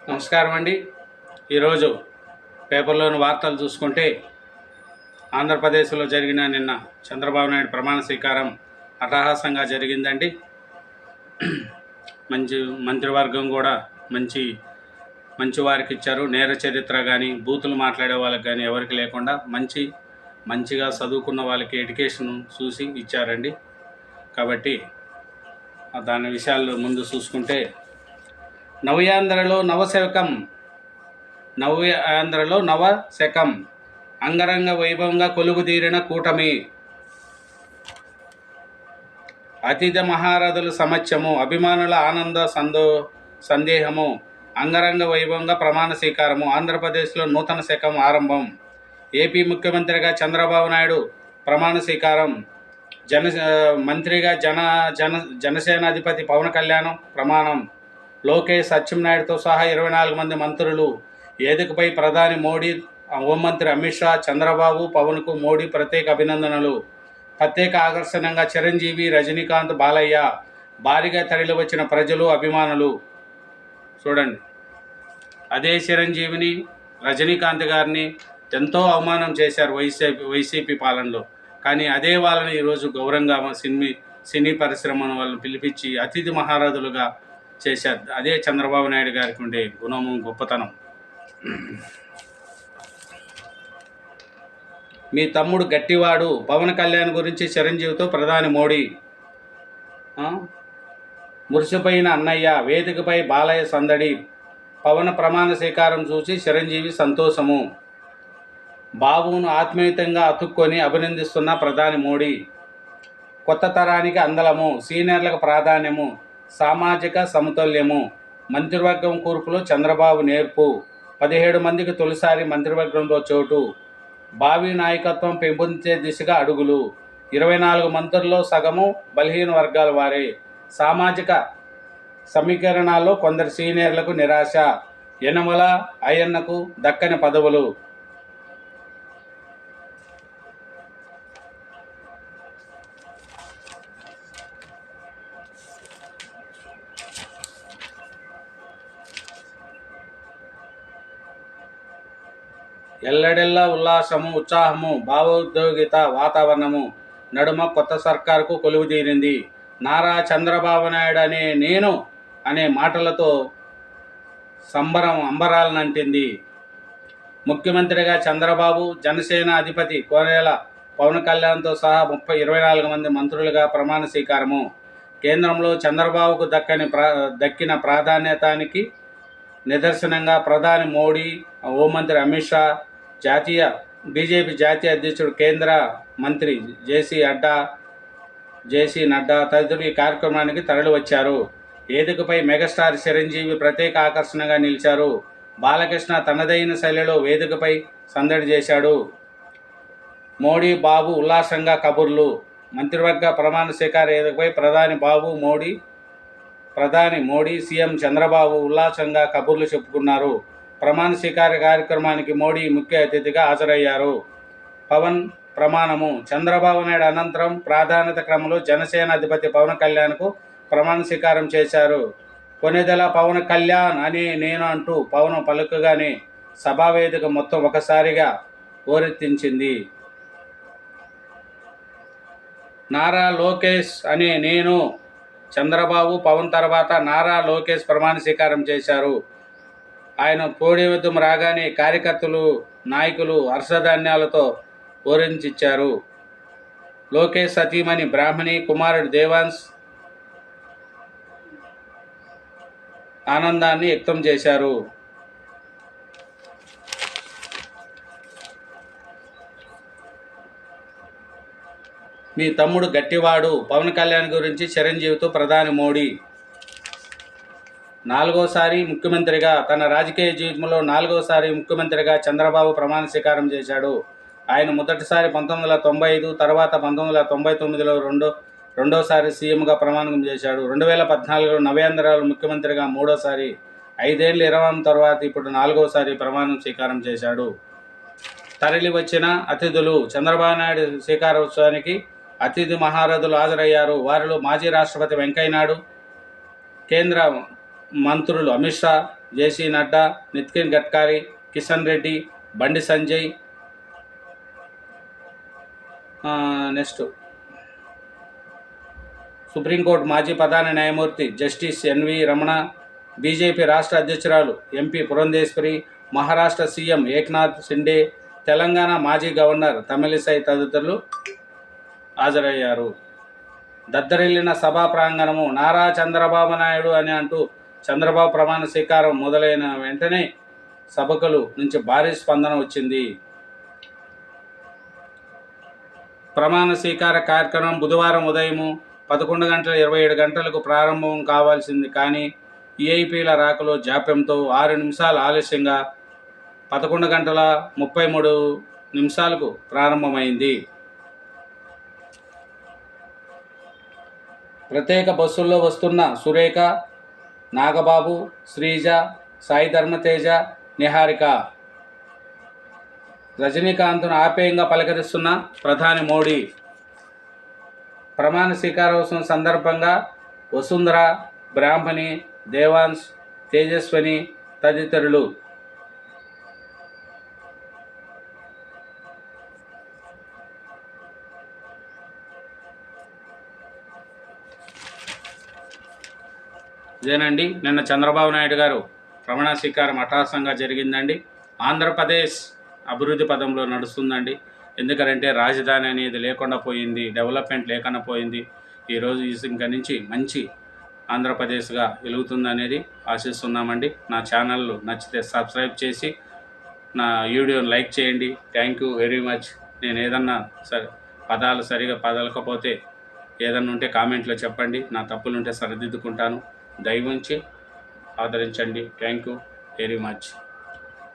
నమస్కారం అండి. ఈరోజు పేపర్లోని వార్తలు చూసుకుంటే ఆంధ్రప్రదేశ్లో జరిగిన నిన్న చంద్రబాబు నాయుడు ప్రమాణ స్వీకారం అట్టహాసంగా జరిగిందండి. మంచి మంత్రివర్గం కూడా మంచి వారికి ఇచ్చారు. నేర చరిత్ర కానీ బూతులు మాట్లాడే వాళ్ళకి కానీ ఎవరికి లేకుండా మంచిగా చదువుకున్న వాళ్ళకి ఎడ్యుకేషన్ చూసి ఇచ్చారండి. కాబట్టి దాని విషయాలు ముందు చూసుకుంటే నవ్యాంధ్రలో నవశకం అంగరంగ వైభవంగా కొలువుదీరిన కూటమి. అతిథి మహారథుల సమక్షము, అభిమానుల ఆనంద సందేహము, అంగరంగ వైభవంగా ప్రమాణ స్వీకారము. ఆంధ్రప్రదేశ్లో నూతన శకం ఆరంభం. ఏపీ ముఖ్యమంత్రిగా చంద్రబాబు నాయుడు ప్రమాణ స్వీకారం. మంత్రిగా జనసేనాధిపతి పవన్ కళ్యాణ్ ప్రమాణం. లోకేష్, అచ్చెన్నాయుడుతో సహా 24 మంది మంత్రులు. వేదికపై ప్రధాని మోడీ, హోంమంత్రి అమిత్ షా, చంద్రబాబు, పవన్కు మోడీ ప్రత్యేక అభినందనలు. ప్రత్యేక ఆకర్షణగా చిరంజీవి, రజనీకాంత్, బాలయ్య. భారీగా తరలి వచ్చిన ప్రజలు, అభిమానులు. చూడండి, అదే చిరంజీవిని, రజనీకాంత్ గారిని ఎంతో అవమానం చేశారు వైసీపీ పాలనలో. కానీ అదే వాళ్ళని ఈరోజు గౌరవంగా సినీ పరిశ్రమ వాళ్ళని పిలిపించి అతిథి మహారథులుగా చేశారు. అదే చంద్రబాబు నాయుడు గారికి ఉండే గుణము, గొప్పతనం. మీ తమ్ముడు గట్టివాడు. పవన్ కళ్యాణ్ గురించి చిరంజీవితో ప్రధాని మోడీ. మురిసిపోయిన అన్నయ్య. వేదికపై బాలయ్య సందడి. పవన్ ప్రమాణ స్వీకారం చూసి చిరంజీవి సంతోషము. బాబును ఆత్మీయతంగా అతుక్కొని అభినందిస్తున్న ప్రధాని మోడీ. కొత్త తరానికి అందలము, సీనియర్లకు ప్రాధాన్యము, సామాజిక సమతుల్యము. మంత్రివర్గం కూర్పులో చంద్రబాబు నేర్పు. 17 మందికి తొలిసారి మంత్రివర్గంలో చోటు. భావి నాయకత్వం పెంపొందించే దిశగా అడుగులు. 24 మంత్రుల్లో సగము బలహీన వర్గాల వారే. సామాజిక సమీకరణాల్లో కొందరు సీనియర్లకు నిరాశ. యనమల అయ్యన్నకు దక్కని పదవులు. ఎల్లడెల్లా ఉల్లాసము, ఉత్సాహము, భావోద్వేగిత వాతావరణము నడుమ కొత్త సర్కారుకు కొలువుదీరింది. నారా చంద్రబాబు నాయుడు అనే మాటలతో అంబరాలనంటింది. ముఖ్యమంత్రిగా చంద్రబాబు, జనసేన అధిపతి కోనేల పవన్ కళ్యాణ్తో సహా 24 మంది మంత్రులుగా ప్రమాణ స్వీకారము. కేంద్రంలో చంద్రబాబుకు దక్కిన ప్రాధాన్యతానికి నిదర్శనంగా ప్రధాని మోడీ, హోంమంత్రి అమిత్ షా, బీజేపీ జాతీయ అధ్యక్షుడు, కేంద్ర మంత్రి జేసీ నడ్డా తదితరులు ఈ కార్యక్రమానికి తరలి వచ్చారు. వేదికపై మెగాస్టార్ చిరంజీవి ప్రత్యేక ఆకర్షణగా నిలిచారు. బాలకృష్ణ తనదైన శైలిలో వేదికపై సందడి చేశాడు. మోడీ, బాబు ఉల్లాసంగా కబుర్లు. మంత్రివర్గ ప్రమాణ స్వీకార వేదికపై ప్రధాని మోడీ, సీఎం చంద్రబాబు ఉల్లాసంగా కబుర్లు చెప్పుకున్నారు. ప్రమాణ స్వీకార కార్యక్రమానికి మోడీ ముఖ్య అతిథిగా హాజరయ్యారు. పవన్ ప్రమాణము. చంద్రబాబు నాయుడు అనంతరం ప్రాధాన్యత క్రమంలో జనసేన అధిపతి పవన్ కళ్యాణ్కు ప్రమాణ స్వీకారం చేశారు. కొనిదెల పవన్ కళ్యాణ్ అని నేను అంటూ పవన్ పలుకగానే సభావేదిక మొత్తం ఒకసారిగా హోరెత్తించింది. నారా లోకేష్ అని నేను. చంద్రబాబు, పవన్ తర్వాత నారా లోకేష్ ప్రమాణ స్వీకారం చేశారు. ఆయన పోడియం రాగానే కార్యకర్తలు, నాయకులు హర్షధాన్యాలతో ఊరించిచ్చారు. లోకేష్ సతీమణి బ్రాహ్మణి, కుమారుడు దేవాన్స్ ఆనందాన్ని వ్యక్తం చేశారు. మీ తమ్ముడు గట్టివాడు. పవన్ కళ్యాణ్ గురించి చిరంజీవితో ప్రధాని మోడీ. 4వసారి ముఖ్యమంత్రిగా, తన రాజకీయ జీవితంలో 4వసారి ముఖ్యమంత్రిగా చంద్రబాబు ప్రమాణ స్వీకారం చేశాడు. ఆయన మొదటిసారి 1995, తర్వాత 1999లో రెండోసారి సీఎంగా ప్రమాణం చేశాడు. 2014లో నవ్యాంధ్రలో ముఖ్యమంత్రిగా మూడోసారి, 5 ఏళ్ళు విరామం తర్వాత ఇప్పుడు 4వసారి ప్రమాణం స్వీకారం చేశాడు. తరలి వచ్చిన అతిథులు. చంద్రబాబు నాయుడు స్వీకారోత్సవానికి అతిథి మహారథులు హాజరయ్యారు. వారిలో మాజీ రాష్ట్రపతి వెంకయ్యనాయుడు, కేంద్ర మంత్రులు అమిత్ షా, జేసీ నడ్డా, నితిన్ గడ్కరీ, కిషన్ రెడ్డి, బండి సంజయ్, నెక్స్ట్ సుప్రీంకోర్టు మాజీ ప్రధాన న్యాయమూర్తి జస్టిస్ ఎన్వి రమణ, బీజేపీ రాష్ట్ర అధ్యక్షురాలు ఎంపీ పురంధేశ్వరి, మహారాష్ట్ర సీఎం ఏక్నాథ్ షిండే, తెలంగాణ మాజీ గవర్నర్ తమిళిసై తదితరులు హాజరయ్యారు. దద్దరిల్లిన సభా ప్రాంగణము. నారా చంద్రబాబు నాయుడు అని అంటూ చంద్రబాబు ప్రమాణ స్వీకారం మొదలైన వెంటనే సభకులు నుంచి భారీ స్పందన వచ్చింది. ప్రమాణ స్వీకార కార్యక్రమం బుధవారం ఉదయం 11:27 ప్రారంభం కావాల్సింది. కానీ ఈఐపీల రాకలో జాప్యంతో 6 నిమిషాలు ఆలస్యంగా 11:33 ప్రారంభమైంది. ప్రత్యేక బస్సుల్లో వస్తున్న సురేఖ, నాగబాబు, శ్రీజ, సాయి ధర్మతేజ, నిహారిక. రజనీకాంత్ను ఆప్యాయంగా పలకరిస్తున్న ప్రధాని మోడీ. ప్రమాణ స్వీకారోత్సవం సందర్భంగా వసుంధర, బ్రాహ్మణి, దేవాంశ్, తేజస్విని తదితరులు. ఇదేనండి నిన్న చంద్రబాబు నాయుడు గారు ప్రమాణ స్వీకారం అట్టహాసంగా జరిగిందండి. ఆంధ్రప్రదేశ్ అభివృద్ధి పదంలో నడుస్తుందండి. ఎందుకంటే రాజధాని అనేది లేకుండా పోయింది, డెవలప్మెంట్ లేకుండా పోయింది. ఈరోజు ఇంక నుంచి మంచి ఆంధ్రప్రదేశ్గా వెలుగుతుందనేది ఆశిస్తున్నామండి. నా ఛానల్ నచ్చితే సబ్స్క్రైబ్ చేసి నా వీడియోని లైక్ చేయండి. Thank you very much. నేను ఏదన్నా పదాలు సరిగా పదలకపోతే ఏదన్నా ఉంటే కామెంట్లో చెప్పండి. నా తప్పులుంటే సరిదిద్దుకుంటాను. దయవుంచి ఆదరించండి. Thank you very much.